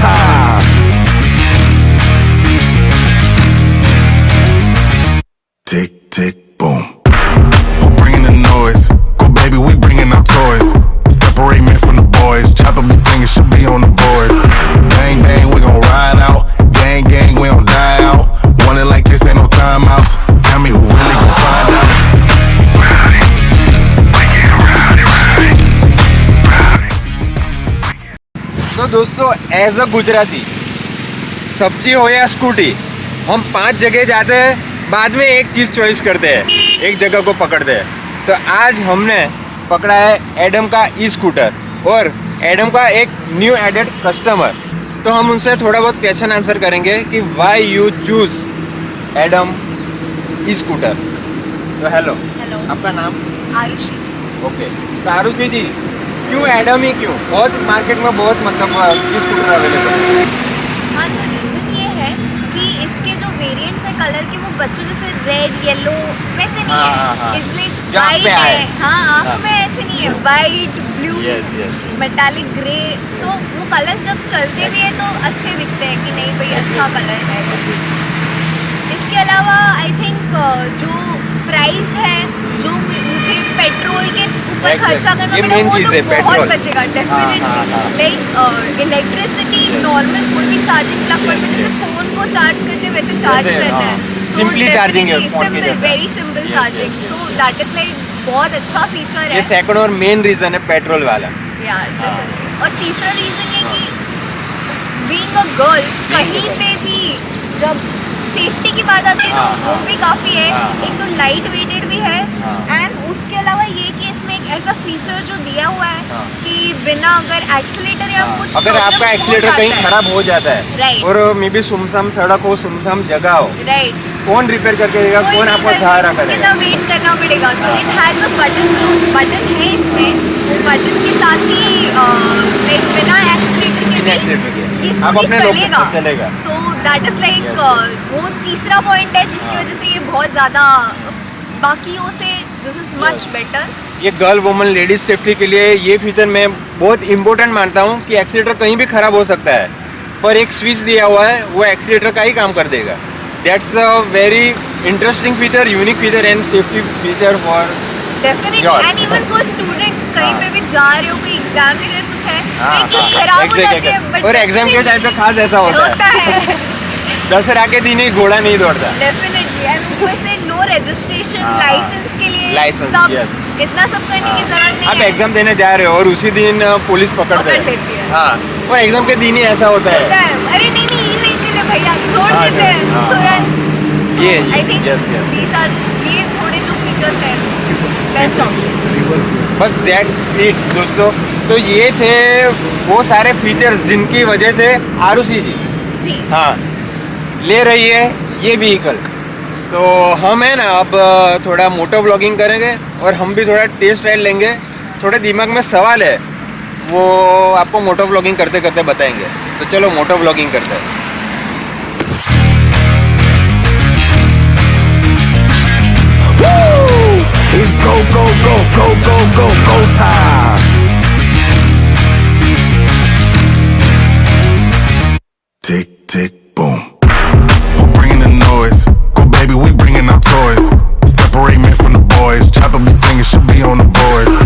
time. Tick, tick, boom. Who bringing the noise? Go baby, we bringing our toys. Separate me from the boys. Chopper be singing, she'll be on the voice. Bang, bang, we gon' ride out. Gang, gang, we don't die out. Want it like this, ain't no timeouts. Tell me who really gon' find out. तो दोस्तों, as a Gujarati, सब्जी हो या scooty, हम 5 जगह जाते हैं, बाद में एक चीज़ चॉइस करते हैं, एक जगह को पकड़ते हैं। तो आज हमने पकड़ा है एडम का ई स्कूटर और एडम का एक न्यू एडेड कस्टमर। तो हम उनसे थोड़ा बहुत क्वेश्चन आंसर करेंगे कि why you choose Adam e scooter. तो हेलो, आपका नाम? आरुषि। ओके, तो आरुषि जी, क्यों एडम ही क्यों? बहुत मार्केट में बहुत मतलब ई स्कूटर अवेलेबल है। हाँ, तो रीज़न ये है कि इसके जो वेरिएंट्स है कलर के, वो बच्चों जैसे रेड, येलो वैसे नहीं है, इसलिए वाइट है। हाँ, आँख में ऐसे नहीं है, वाइट, ब्लू, मेटालिक ग्रे। सो वो कलर्स जब चलते भी है तो अच्छे दिखते हैं कि नहीं भाई अच्छा कलर है। इसके अलावा आई थिंक जो प्राइस है, जो मुझे पेट्रोल के ऊपर खर्चा करना पड़ेगा, वो तो बहुत बचेगा definitely. Like electricity normal phone की चार्जिंग प्लग पड़ता है, जैसे फोन को चार्ज करते हैं वैसे चार्ज करना है। सिंपली चार्जिंग है फोन की, very simple charging. So that is like बहुत अच्छा फीचर है। ये सेकंड और मेन रीजन है पेट्रोल वाला। और तीसरा रीजन है कि बीइंग अ गर्ल, कहीं पे भी जब सेफ्टी की बात आती है तो वो भी काफ़ी है। एक तो लाइट वेटेड भी है, एंड उसके अलावा ये कि इसमें एक ऐसा फीचर जो दिया हुआ है कि बिना अगर एक्सीलेटर या कुछ, अगर आपका एक्सीलेटर कहीं खराब हो जाता है और मे बी सुमसाम सड़क हो, सुमसाम जगह हो, कौन रिपेयर करके देगा? कौन आपको सहारा करेगा? कितना वेट करना पड़ेगा। तो इट हैज़ अ बटन, जो बटन है इसमें, वो बटन के साथ ही लाइक बिना एक्सीलेटर के ये स्कूटी चलेगा। सो दैट इज लाइक वो तीसरा पॉइंट है जिसकी वजह से ये बहुत ज़्यादा बाकियों से दिस इज मच बेटर। ये गर्ल वुमन लेडीज सेफ्टी के लिए ये फीचर मैं बहुत इंपॉर्टेंट मानता हूँ कि एक्सीलेटर कहीं भी खराब हो सकता है, पर एक स्विच दिया हुआ है, वो एक्सीलेटर का ही काम कर देगा। That's a very interesting feature, unique feature and safety feature for definitely. And even for students, कहीं पे भी जा रहे हो, कोई एग्जाम लिख रहे हो, कुछ है कुछ खराब हो जाती है, बट और एग्जाम के टाइम पे खास ऐसा होता है। दशहरा के दिन ही घोड़ा नहीं दौड़ता। डेफिनेटली। एंड ऊपर से नो रजिस्ट्रेशन, लाइसेंस के लिए लाइसेंस, सब इतना सब करने की जरूरत नहीं है। आप एग्जाम देने जा रहे हो और उसी दिन पुलिस पकड़ लेती है। हाँ, और एग्जाम के दिन ही ऐसा होता है। अरे नहीं, ई-व्हीकल है भैया, छोड़ देते हैं तुरंत। ये आई थिंक दीस आर ये थोड़े जो फीचर्स हैं बेस्ट ऑप्शन। बस दैट्स इट दोस्तों। तो ये थे वो सारे फीचर्स जिनकी वजह से आरुषि जी हाँ ले रही है ये व्हीकल। तो हम है ना अब थोड़ा मोटो व्लॉगिंग करेंगे और हम भी थोड़ा टेस्ट राइड लेंगे। थोड़े दिमाग में सवाल है, वो आपको मोटो व्लॉगिंग करते करते बताएंगे। तो चलो मोटो व्लॉगिंग करते हैं। It's go, go, go, go, go, go, go time. Tick, tick, boom. Who bringing the noise? Go baby, we bringing our toys. Separate me from the boys. Chopper be singing, she'll be on the voice.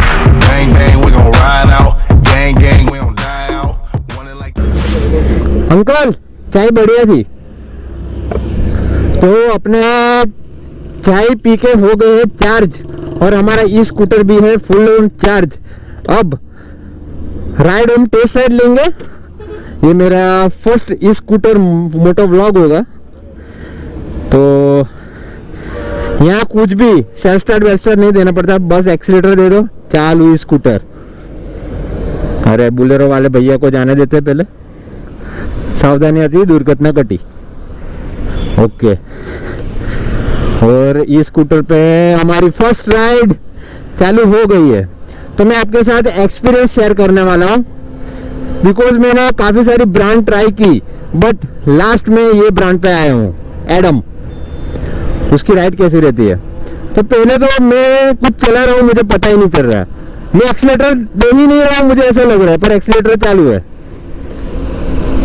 Bang, bang, we gon' ride out. Gang, gang, we don't die out. Want it like uncle, चाय बढ़िया थी। तो अपने चाय P के हो गए हैं चार्ज और हमारा ई स्कूटर भी है फुल ऑन चार्ज। अब राइड हम टेस्ट राइड लेंगे। ये मेरा first e scooter moto vlog होगा। तो यहाँ कुछ भी सेल्फ स्टार्ट वेल्फ स्टार्ट नहीं देना पड़ता, बस एक्सीलेटर दे दो, चालू ई स्कूटर। अरे बुलेरो वाले भैया को जाने देते पहले, सावधानी आती, दुर्घटना कटी। ओके, और ई स्कूटर पे हमारी फर्स्ट राइड चालू हो गई है। तो मैं आपके साथ एक्सपीरियंस शेयर करने वाला हूँ, बिकॉज मैंने काफ़ी सारी ब्रांड ट्राई की, बट लास्ट में ये ब्रांड पे आया हूँ, एडम। उसकी राइड कैसी रहती है? तो पहले तो मैं कुछ चला रहा हूँ, मुझे पता ही नहीं चल रहा है, मैं एक्सीलेटर दे ही नहीं रहा हूँ, मुझे ऐसा लग रहा है, पर एक्सीलेटर चालू है।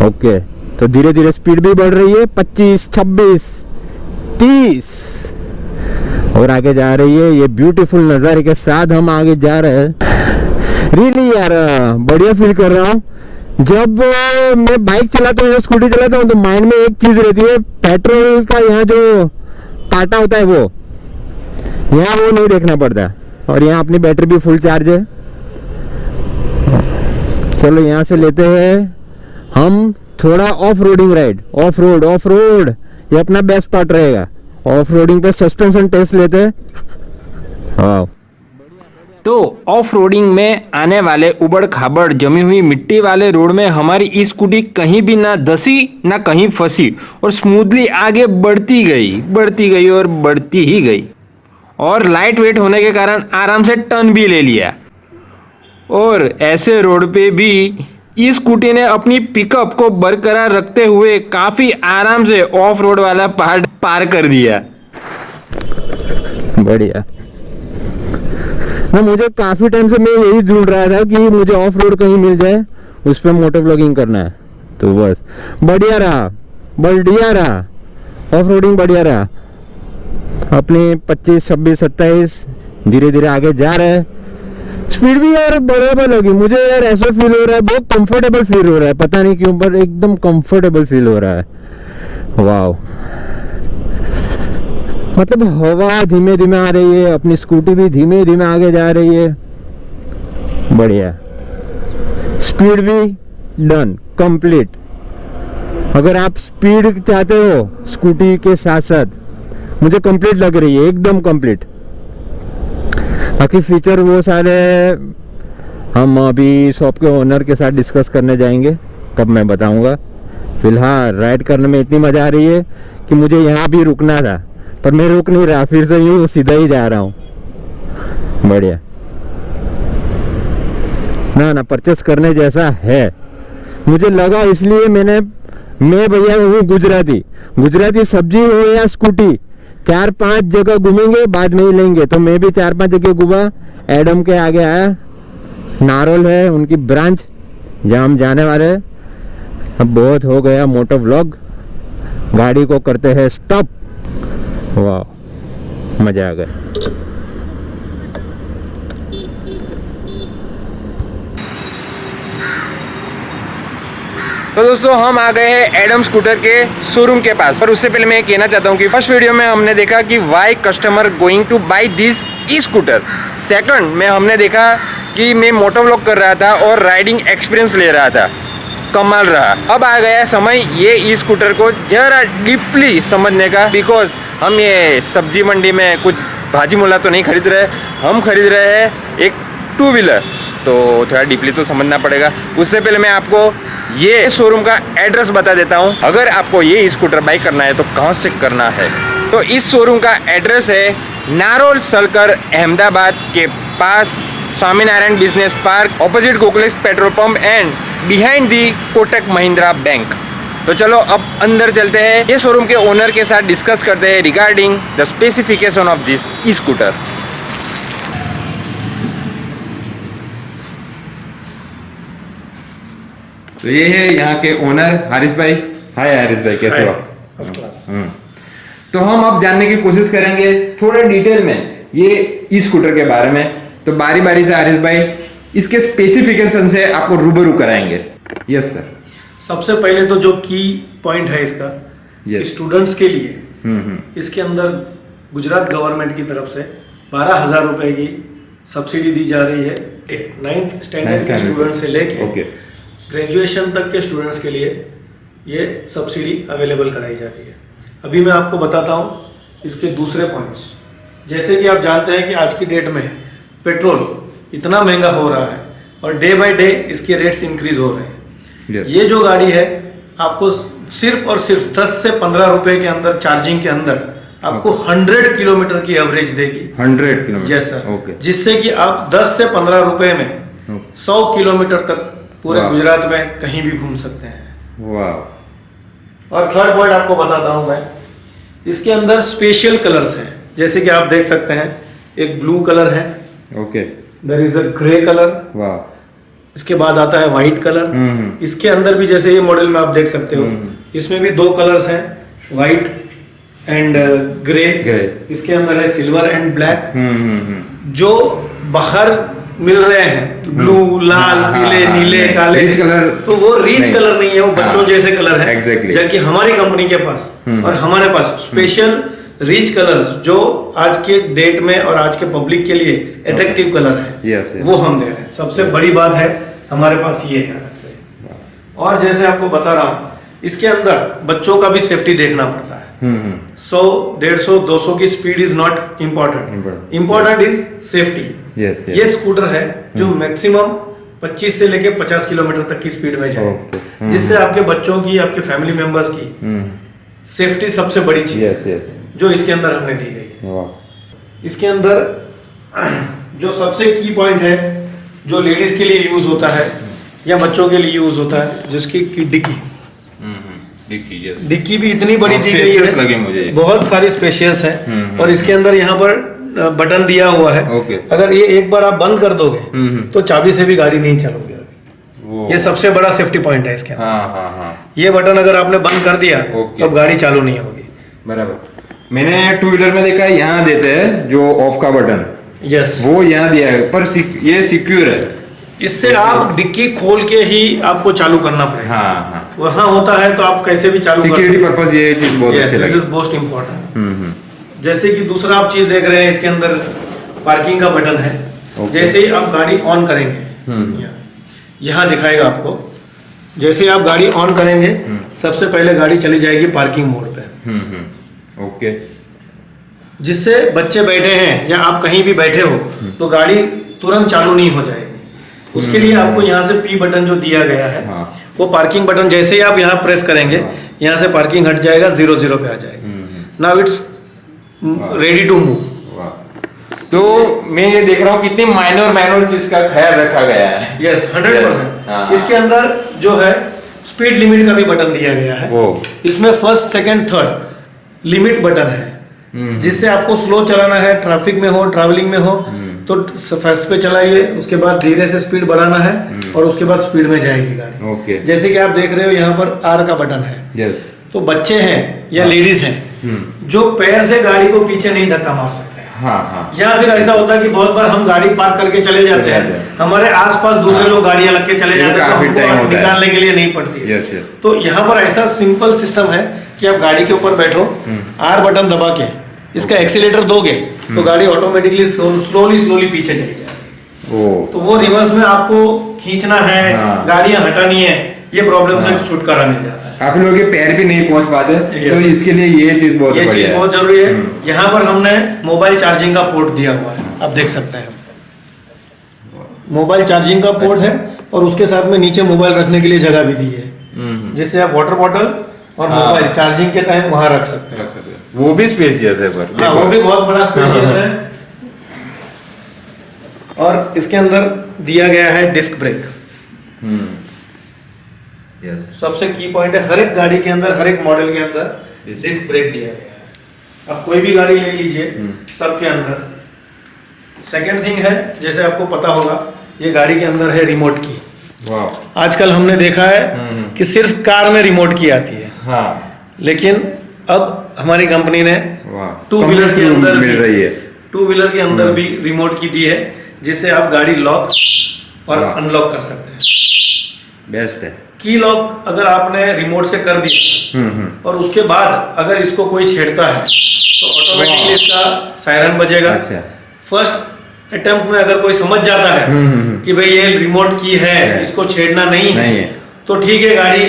ओके, तो धीरे धीरे स्पीड भी बढ़ रही है, 25, 26, 30 और आगे जा रही है। ये ब्यूटीफुल नज़ारे के साथ हम आगे जा रहे हैं। रियली यार बढ़िया फील कर रहा हूँ। जब मैं बाइक चलाता हूँ या स्कूटी चलाता हूँ तो माइंड में एक चीज़ रहती है, पेट्रोल का यहाँ जो काटा होता है वो यहाँ वो नहीं देखना पड़ता, और यहाँ अपनी बैटरी भी फुल चार्ज है। चलो यहाँ से लेते हैं हम थोड़ा off roading ride. Of road ये अपना बेस्ट पार्ट रहेगा। ऑफ रोडिंग पे सस्पेंशन टेस्ट लेते हैं। हाँ, तो ऑफ रोडिंग में आने वाले उबड़ खाबड़ जमी हुई मिट्टी वाले रोड में हमारी ई स्कूटी कहीं भी ना धसी ना कहीं फंसी और स्मूथली आगे बढ़ती गई और बढ़ती ही गई, और लाइट वेट होने के कारण आराम से टर्न भी ले लिया। और ऐसे रोड पे भी ई स्कूटी ने अपनी पिकअप को बरकरार रखते हुए काफी आराम से ऑफ रोड वाला पार्ट पार कर दिया। बढ़िया ना, मुझे काफी टाइम से मैं यही ढूंढ रहा था कि मुझे ऑफ रोड कहीं मिल जाए, उस पर मोटो व्लॉगिंग करना है। तो बस बढ़िया रहा ऑफ रोडिंग बढ़िया रहा। अपने 25, 26, 27 धीरे धीरे आगे जा रहे हैं। स्पीड भी यार बराबर लगी मुझे यार, ऐसा फील हो रहा है, बहुत कंफर्टेबल फील हो रहा है, पता नहीं क्यों पर एकदम कंफर्टेबल फील हो रहा है। वाह, मतलब हवा धीमे धीमे आ रही है, अपनी स्कूटी भी धीमे धीमे आगे जा रही है। बढ़िया, स्पीड भी डन कंप्लीट। अगर आप स्पीड चाहते हो स्कूटी के साथ साथ, मुझे कंप्लीट लग रही है, एकदम कंप्लीट। बाकी फीचर वो सारे हम अभी शॉप के ओनर के साथ डिस्कस करने जाएंगे, तब मैं बताऊंगा। फिलहाल राइड करने में इतनी मजा आ रही है कि मुझे यहाँ भी रुकना था, पर मैं रुक नहीं रहा, फिर से यूँ सीधा ही जा रहा हूँ। बढ़िया ना, परचेस करने जैसा है मुझे लगा, इसलिए मैं भैया हूँ गुजराती सब्जी हो या स्कूटी, 4-5 जगह घूमेंगे, बाद में ही लेंगे। तो मैं भी 4-5 जगह घूमा। एडम के आगे आया, नारोल है उनकी ब्रांच जहाँ हम जाने वाले हैं। अब बहुत हो गया मोटो व्लॉग, गाड़ी को करते हैं स्टॉप। वाह, मजा आ गया। तो दोस्तों हम आ गए हैं एडम स्कूटर के शोरूम के पास। पर उससे पहले मैं कहना चाहता हूँ कि फर्स्ट वीडियो में हमने देखा कि why customer going to buy this e scooter. Second में हमने देखा कि मैं मोटो व्लॉग कर रहा था और राइडिंग एक्सपीरियंस ले रहा था, कमाल रहा। अब आ गया समय ये ई स्कूटर को जरा डीपली समझने का, बिकॉज हम ये सब्जी मंडी में कुछ भाजी मुला तो नहीं खरीद रहे, हम खरीद रहे हैं एक 2 व्हीलर, तो थोड़ा डीपली तो समझना पड़ेगा। उससे पहले मैं आपको ये शोरूम का एड्रेस बता देता हूँ। अगर आपको ये स्कूटर बाई करना है तो कहाँ से करना है, तो इस शोरूम का एड्रेस है नारोल सर्कल, अहमदाबाद के पास, Swaminarayan business park, opposite Gokulesh petrol pump and behind the Kotak Mahindra bank. तो चलो अब अंदर चलते हैं, ये शोरूम के ओनर के साथ डिस्कस करते हैं regarding the specification of this e scooter. तो ये है यहाँ के ओनर हारिस भाई। हाय हारिस भाई, कैसे हो? First class. तो हम अब जानने की कोशिश करेंगे थोड़े डिटेल में ये ई स्कूटर के बारे में। तो बारी बारी से हारिस भाई इसके स्पेसिफिकेशन से आपको रूबरू कराएंगे। Yes sir. सबसे पहले तो जो की पॉइंट है इसका, Yes. स्टूडेंट्स के लिए इसके अंदर गुजरात गवर्नमेंट की तरफ से 12,000 रुपए की सब्सिडी दी जा रही है। 9th स्टैंडर्ड के स्टूडेंट से लेके ग्रेजुएशन तक के स्टूडेंट्स के लिए ये सब्सिडी अवेलेबल कराई जाती है। अभी मैं आपको बताता हूँ इसके दूसरे पॉइंट्स। जैसे कि आप जानते हैं कि आज की डेट में पेट्रोल इतना महंगा हो रहा है और डे बाय डे इसके रेट्स इंक्रीज हो रहे हैं। Yes. ये जो गाड़ी है आपको सिर्फ और सिर्फ 10 से 15 रुपए के अंदर चार्जिंग के अंदर आपको 100 किलोमीटर की एवरेज देगी। 100 किलोमीटर? Yes sir. ओके। जिससे कि आप 10 से 15 रुपए में 100 किलोमीटर तक पूरे वाह। गुजरात में कहीं भी घूम सकते हैं। वाह। और थर्ड पॉइंट आपको बताता हूं मैं, इसके अंदर स्पेशल कलर्स हैं। जैसे कि आप देख सकते हैं, एक ब्लू कलर है, okay, there is a grey colour, वाह, इसके बाद आता है वाइट कलर। इसके अंदर भी जैसे ये मॉडल में आप देख सकते हो, इसमें भी 2 कलर्स हैं, वाइट एंड ग्रे। इसके अंदर है सिल्वर एंड ब्लैक। जो बाहर मिल रहे हैं ब्लू, लाल, पीले, नीले, काले, रिच कलर, तो वो रिच कलर नहीं है, वो बच्चों जैसे कलर है। Exactly. जबकि हमारी कंपनी के पास और हमारे पास स्पेशल रिच कलर्स जो आज के डेट में और आज के पब्लिक के लिए अट्रैक्टिव कलर है, Yes, yes. वो हम दे रहे हैं। सबसे बड़ी बात है हमारे पास ये है अलग से। और जैसे आपको बता रहा हूँ, इसके अंदर बच्चों का भी सेफ्टी देखना पड़ता है। 100, 150, 200 की speed is not important, important is safety. ये स्कूटर है जो मैक्सिमम 25 से लेके 50 किलोमीटर तक की स्पीड में जाए, जिससे आपके बच्चों की, आपके फैमिली मेंबर्स की सेफ्टी सबसे बड़ी चीज है जो इसके अंदर हमने दी गई है। इसके अंदर जो सबसे की पॉइंट है, जो लेडीज के लिए यूज होता है या बच्चों के लिए यूज होता है, जिसकी की डिक्की। डिक्की भी इतनी बड़ी दी गई है, लगे मुझे बहुत सारी स्पेशियस है। और इसके अंदर यहाँ पर बटन दिया हुआ है। अगर ये एक बार आप बंद कर दोगे तो चाबी से भी गाड़ी नहीं चलोगे। ये सबसे बड़ा सेफ्टी पॉइंट है इसके अंदर। ये बटन अगर आपने बंद कर दिया तो अब गाड़ी चालू नहीं होगी। बराबर। मैंने 2 व्हीलर में देखा है, यहाँ देते हैं जो ऑफ का बटन, यस, वो यहाँ दिया है, पर ये सिक्योर है। इससे आप डिक्की खोल के ही आपको चालू करना पड़ेगा। वहाँ होता है तो आप कैसे भी चालू, सिक्योरिटी पर्पस ये चीज बहुत अच्छी लगी। This is most important. जैसे कि दूसरा आप चीज देख रहे हैं, इसके अंदर पार्किंग का बटन है। जैसे ही आप गाड़ी ऑन करेंगे, यहाँ दिखाएगा आपको, जैसे ही आप गाड़ी ऑन करेंगे सबसे पहले गाड़ी चली जाएगी पार्किंग मोड पे। ओके। जिससे बच्चे बैठे हैं या आप कहीं भी बैठे हो तो गाड़ी तुरंत चालू नहीं हो जाएगी। उसके लिए आपको यहाँ से P बटन जो दिया गया है, वो पार्किंग बटन जैसे ही आप यहाँ प्रेस करेंगे, यहाँ से पार्किंग हट जाएगा, 0 पे आ जाएगी। Now it's ready to move. तो मैं ये देख रहा हूँ कितनी माइनर चीज का ख्याल रखा गया है। यस, 100%। इसके अंदर जो है स्पीड लिमिट का भी बटन दिया गया है। इसमें 1st, 2nd, 3rd limit button है, जिससे आपको स्लो चलाना है, ट्रैफिक में हो, ट्रैवलिंग में हो तो फर्स्ट पे चलाइए, उसके बाद धीरे से स्पीड बढ़ाना है और उसके बाद स्पीड में जाएगी गाड़ी। जैसे कि आप देख रहे हो यहाँ पर R का बटन है। तो बच्चे हैं या लेडीज हैं जो पैर से गाड़ी को पीछे नहीं धक्का मार सकते। या फिर ऐसा होता है कि बहुत बार हम गाड़ी पार्क करके चले जाते हैं, हमारे आसपास दूसरे लोग गाड़ियां लग के चले जाते हैं, तो हमको निकालने के लिए नहीं पड़ती है। तो यहाँ पर ऐसा सिंपल सिस्टम है कि आप गाड़ी के ऊपर बैठो, R बटन दबा के इसका एक्सीलेटर दोगे तो गाड़ी ऑटोमेटिकली स्लोली पीछे चली जाएगी। तो वो रिवर्स में आपको खींचना है, गाड़ियां हटानी है, ये प्रॉब्लम से छुटकारा मिल जाता है। काफी लोगों के पैर भी नहीं पहुंच पाते, तो इसके लिए ये चीज बहुत जरूरी है। यहाँ पर हमने मोबाइल चार्जिंग का पोर्ट दिया हुआ है, आप देख सकते हैं। मोबाइल चार्जिंग का पोर्ट है और उसके साथ में नीचे मोबाइल रखने के लिए जगह भी दी है, जिससे आप वाटर बॉटल और मोबाइल चार्जिंग के टाइम वहां रख सकते हैं। वो भी स्पेशियस है, पर वो भी बहुत बड़ा स्पेशियस है। और इसके अंदर दिया गया है डिस्क ब्रेक। सबसे की पॉइंट है, हर एक गाड़ी के अंदर, हर एक मॉडल के अंदर डिस्क ब्रेक दिया गया है। आप कोई भी गाड़ी ले लीजिए, सबके अंदर। सेकेंड थिंग है, जैसे आपको पता होगा, ये गाड़ी के अंदर है रिमोट की। आजकल हमने देखा है कि सिर्फ कार में रिमोट की आती है, लेकिन अब हमारी कंपनी ने 2 व्हीलर के अंदर मिल रही है। 2 व्हीलर के अंदर भी रिमोट की दी है, जिससे आप गाड़ी लॉक और अनलॉक कर सकते हैं। बेस्ट है। की लॉक अगर आपने रिमोट से कर दिया और उसके बाद अगर इसको कोई छेड़ता है तो ऑटोमेटिकली इसका सायरन बजेगा। फर्स्ट अटेम्प्ट में अगर कोई समझ जाता है कि भाई ये रिमोट की है, इसको छेड़ना नहीं है, तो ठीक है, गाड़ी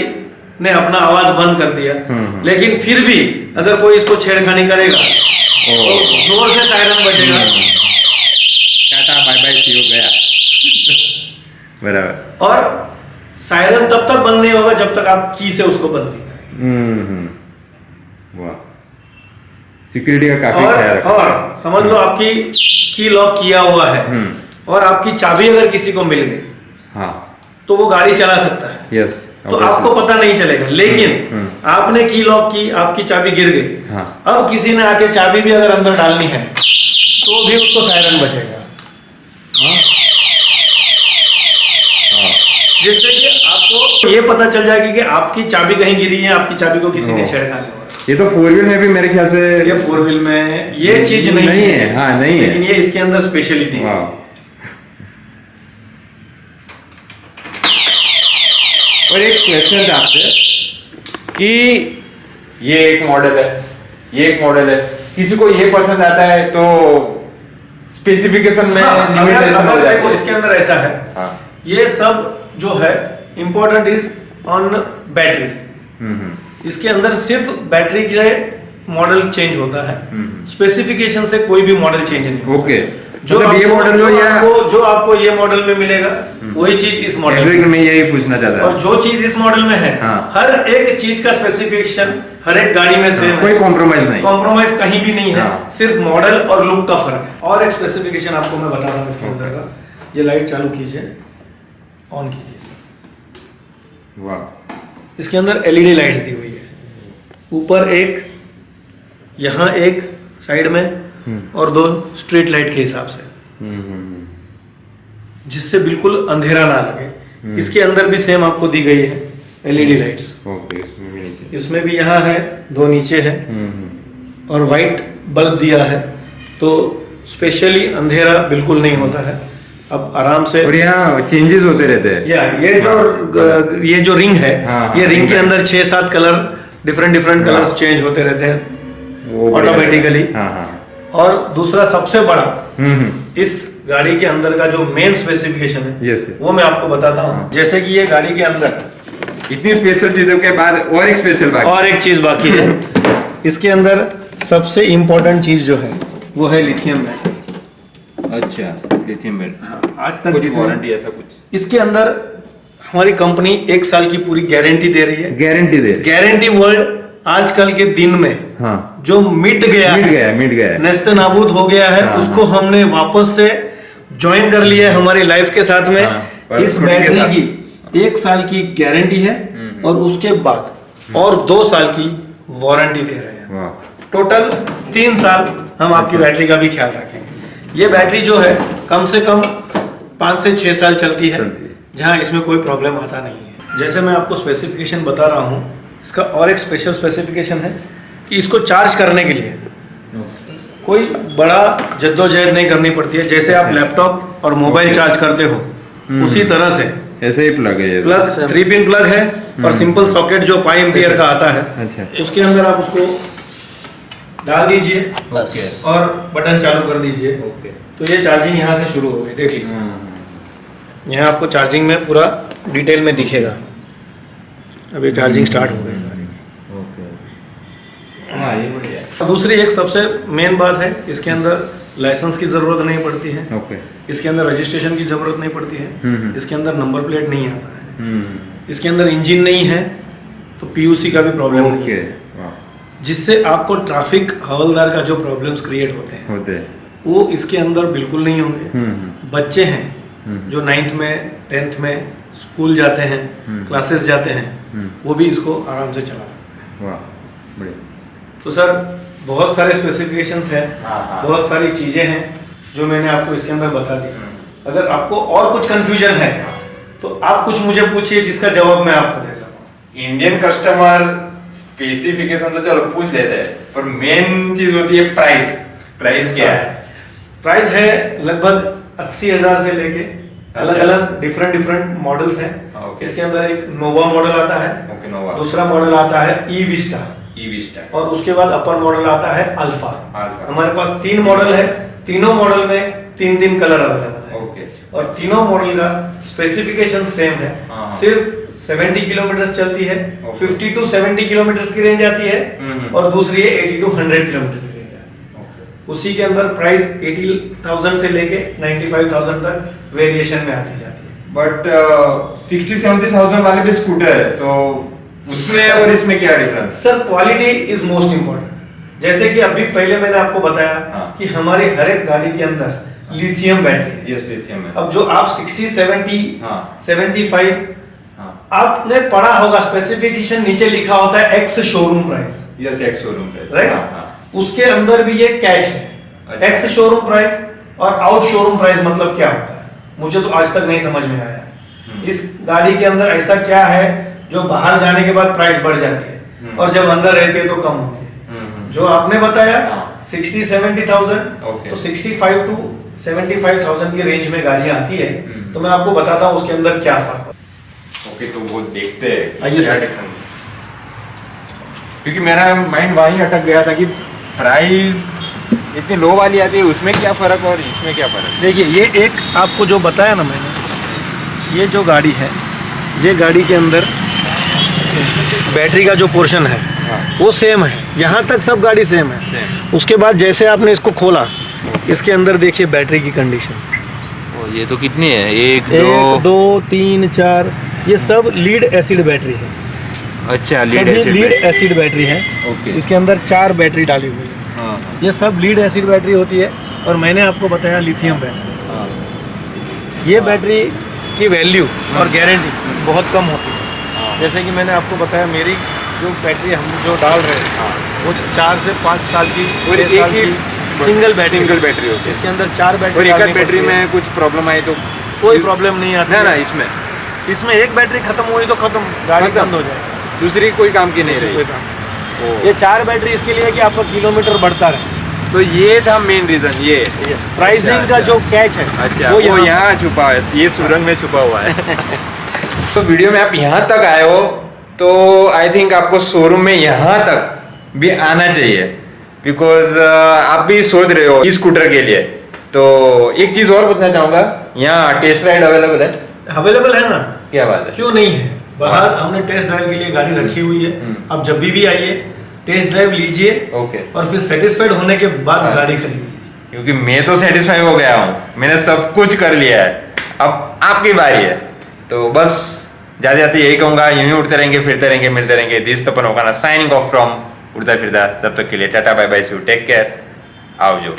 ने अपना आवाज बंद कर दिया। लेकिन फिर भी अगर कोई इसको छेड़खानी करेगा तो जोर से सायरन बजेगा। टाटा बाय बाय, सी हो गया। बराबर। और सायरन तब तक बंद नहीं होगा जब तक आप की से उसको बंद नहीं करेंगे। वाह, सिक्योरिटी का काफी ख्याल रखा। और समझ लो आपकी की लॉक किया हुआ है और आपकी चाबी अगर किसी को मिल गई, तो वो गाड़ी चला सकता है। तो आपको पता नहीं चलेगा, लेकिन आपने की लॉक की, आपकी चाबी गिर गई, अब किसी ने आके चाबी भी अगर अंदर डालनी है तो भी उसको सायरन बजेगा। ये पता चल जाएगी कि आपकी चाबी कहीं गिरी है, आपकी चाबी को किसी ने छेड़खानी हो। ये तो 4 व्हील में भी मेरे ख्याल से ये 4 व्हील में ये चीज नहीं है। हाँ नहीं है, लेकिन ये इसके अंदर स्पेशलिटी है। और एक क्वेश्चन था आपसे कि ये एक मॉडल है, ये एक मॉडल है, किसी को ये पसंद आता है तो स्पेसिफिकेशन में लिमिटेशन हो जाती है। इसके अंदर ऐसा है, हाँ। ये सब जो है इम्पोर्टेंट इज ऑन बैटरी। इसके अंदर सिर्फ बैटरी के मॉडल चेंज होता है, स्पेसिफिकेशन से कोई भी मॉडल चेंज नहीं। ओके, जो मतलब ये मॉडल जो आपको ये मॉडल में मिलेगा वही चीज इस मॉडल में मैं यही पूछना चाहता और जो चीज इस मॉडल में है, हर एक चीज का स्पेसिफिकेशन हर एक गाड़ी में सेम है, कोई कॉम्प्रोमाइज नहीं, कॉम्प्रोमाइज कहीं भी नहीं है, सिर्फ मॉडल और लुक का फर्क है। और एक स्पेसिफिकेशन आपको मैं बता रहा हूँ इसके अंदर का, ये लाइट चालू कीजिए, ऑन कीजिए। वाह, इसके अंदर एलईडी लाइट्स दी हुई है, ऊपर एक, यहाँ एक साइड में और 2 स्ट्रीट लाइट के हिसाब से, जिससे बिल्कुल अंधेरा ना लगे। इसके अंदर भी सेम आपको दी गई है एलईडी लाइट्स। ओके, इसमें भी नीचे, इसमें भी यहाँ है, 2 नीचे है और वाइट बल्ब दिया है, तो स्पेशली अंधेरा बिल्कुल नहीं होता है। अब आराम से, और यहाँ चेंजेस होते रहते हैं। ये जो रिंग है, ये रिंग के अंदर 6-7 कलर, डिफरेंट कलर्स चेंज होते रहते हैं ऑटोमेटिकली। और दूसरा सबसे बड़ा इस गाड़ी के अंदर का जो मेन स्पेसिफिकेशन है, वो मैं आपको बताता हूँ। जैसे कि ये गाड़ी के अंदर इतनी स्पेशल चीजों के बाद और एक स्पेशल बाकी, और एक चीज बाकी है। इसके अंदर सबसे इम्पोर्टेंट चीज जो है वो है लिथियम बैटरी। अच्छा, लिथियम बैटरी। आज तक कुछ वारंटी ऐसा कुछ इसके अंदर हमारी कंपनी 1 साल की पूरी गारंटी दे रही है। गारंटी वर्ल्ड आजकल के दिन में जो मिट गया नेस्ते नाबूद हो गया है, उसको हमने वापस से ज्वाइन कर लिया है हमारी लाइफ के साथ में। इस बैटरी की 1 साल की गारंटी है और उसके बाद और 2 साल की वारंटी दे रहे हैं। टोटल 3 साल हम आपकी बैटरी का भी ख्याल रखेंगे। ये बैटरी जो है कम से कम 5 से 6 साल चलती है, जहां इसमें कोई प्रॉब्लम आता नहीं है। जैसे मैं आपको स्पेसिफिकेशन बता रहा हूँ, इसका और एक स्पेशल स्पेसिफिकेशन है कि इसको चार्ज करने के लिए कोई बड़ा जद्दोजहद नहीं करनी पड़ती है। जैसे आप लैपटॉप और मोबाइल चार्ज करते हो, उसी तरह से ऐसे ही प्लग है। प्लग 3 पिन प्लग है और सिंपल सॉकेट जो 5 एम्पियर का आता है, उसके अंदर आप उसको डाल दीजिए और बटन चालू कर दीजिए। तो ये चार्जिंग यहाँ से शुरू हो गई, देख लीजिए। यहाँ आपको चार्जिंग में पूरा डिटेल में दिखेगा। अब ये चार्जिंग स्टार्ट हो गई गाड़ी की। दूसरी एक सबसे मेन बात है, इसके अंदर लाइसेंस की जरूरत नहीं पड़ती है। इसके अंदर रजिस्ट्रेशन की जरूरत नहीं पड़ती है। इसके अंदर नंबर प्लेट नहीं आता है। इसके अंदर इंजन नहीं है तो पीयूसी का भी प्रॉब्लम नहीं है, जिससे आपको ट्रैफिक हवलदार का जो प्रॉब्लम्स क्रिएट होते हैं वो इसके अंदर बिल्कुल नहीं होंगे। बच्चे हैं जो 9th में 10th में स्कूल जाते हैं, क्लासेस जाते हैं, वो भी इसको आराम से चला सकते हैं। वाह, बढ़िया। तो सर बहुत सारे स्पेसिफिकेशंस हैं, बहुत सारी चीजें हैं जो मैंने आपको इसके अंदर बता दी। अगर आपको और कुछ कंफ्यूजन है तो आप कुछ मुझे पूछिए, जिसका जवाब मैं आपको दे सकूं। इंडियन कस्टमर स्पेसिफिकेशन तो चलो पूछ लेते हैं, पर मेन चीज होती है प्राइस क्या है? प्राइस है लगभग 80,000 से लेके अलग अलग डिफरेंट मॉडल्स हैं। इसके अंदर एक नोवा मॉडल आता है, दूसरा मॉडल आता है ई विस्टा, और उसके बाद अपर मॉडल आता है अल्फा। हमारे पास 3 मॉडल है, तीनों मॉडल में 3 कलर अवेलेबल है और तीनों मॉडल का स्पेसिफिकेशन सेम है। सिर्फ 70 किलोमीटर चलती है, 50 to 70 किलोमीटर की रेंज आती है और दूसरी है 80 to 100 किलोमीटर की रेंज आती है। उसी के अंदर प्राइस 80,000 से लेके 95,000 तक वेरिएशन में आती जाती है। बट 60-70,000 वाले भी स्कूटर है, तो उसमें और इसमें क्या difference? Sir quality is most important. जैसे कि अभी पहले मैंने आपको बताया कि हमारी हर एक गाड़ी के अंदर लिथियम बैटरी है। यस, लिथियम है। अब जो आप 60, 70, 75 आपने पढ़ा होगा, स्पेसिफिकेशन नीचे लिखा होता है ex showroom price. Yes, ex showroom price, right. उसके अंदर भी ये कैच है, एक्स शोरूम प्राइस और आउट शोरूम प्राइस मतलब क्या होता है, मुझे तो आज तक नहीं समझ में आया। इस गाड़ी के अंदर ऐसा क्या है जो बाहर जाने के बाद प्राइस बढ़ जाती है और जब अंदर रहती है तो कम होती है। जो आपने बताया 60-70,000, ओके। तो 65 to 75,000 की रेंज में गाड़ियां आती है। तो मैं आपको बताता हूँ उसके अंदर क्या फर्क है। ओके, तो वो देखते हैं आइए क्या सर। डिफरेंस, क्योंकि मेरा माइंड वहीं अटक गया था कि प्राइस इतनी लो वाली आती है, उसमें क्या फर्क और इसमें क्या फर्क। देखिए, ये एक आपको जो बताया ना मैंने, ये जो गाड़ी है, ये गाड़ी के अंदर बैटरी का जो पोर्शन है वो सेम है, यहाँ तक सब गाड़ी सेम है। Same। उसके बाद जैसे आपने इसको खोला, इसके अंदर देखिए बैटरी की कंडीशन, ये तो कितनी है, 1 1 2 3 4, ये सब लीड एसिड बैटरी है। अच्छा, लीड एसिड बैटरी है। ओके। इसके अंदर 4 बैटरी डाली हुई है। ये सब लीड एसिड बैटरी होती है। और मैंने आपको बताया लिथियम बैटरी, ये बैटरी की वैल्यू और गारंटी बहुत कम होती है। जैसे कि मैंने आपको बताया, मेरी जो बैटरी हम जो डाल रहे हैं वो 4 से 5 साल की, और 6 साल एक ही की सिंगल बैटरी बैटरी होती है। इसके अंदर 4 बैटरी और एक डालनी बैटरी पड़ती है। में कुछ प्रॉब्लम आई तो कोई प्रॉब्लम नहीं आती ना है। इसमें एक बैटरी खत्म हुई तो खत्म, गाड़ी खत्म। बंद हो जाएगी। दूसरी कोई काम की नहीं कोई रही। काम। ये 4 बैटरी इसके लिए कि आपका किलोमीटर बढ़ता रहे। तो ये था मेन रीजन, ये प्राइसिंग अच्छा, का जो कैच है अच्छा, वो वो यहाँ यहाँ छुपा है, ये सुरंग में छुपा हुआ है। तो वीडियो में आप यहाँ तक आए हो तो आई थिंक आपको शोरूम में यहाँ तक भी आना चाहिए, बिकॉज आप भी सोच रहे हो इस स्कूटर के लिए। तो एक चीज और पूछना चाहूंगा, यहाँ टेस्ट राइड अवेलेबल है? अवेलेबल है ना, क्या बात है, क्यों नहीं है। बाहर हमने टेस्ट ड्राइव के लिए गाड़ी रखी हुई है। आप जब भी आइए, टेस्ट ड्राइव लीजिए ओके। और फिर सेटिस्फाइड होने के बाद गाड़ी खरीदिए। क्योंकि मैं तो सेटिस्फाई हो गया हूँ, मैंने सब कुछ कर लिया है, अब आपकी बारी है। तो बस जाते जाते यही कहूंगा, यूं ही उठते रहेंगे, फिरते रहेंगे, मिलते रहेंगे। दिस तपन होगा, साइनिंग ऑफ फ्रॉम उड़ता फिरता। तब तक के लिए टाटा बाय बाय, सी टेक केयर, आओ जो।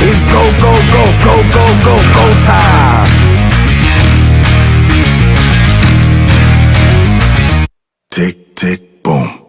It's go, go, go, go, go, go, go time. Tick, tick, boom.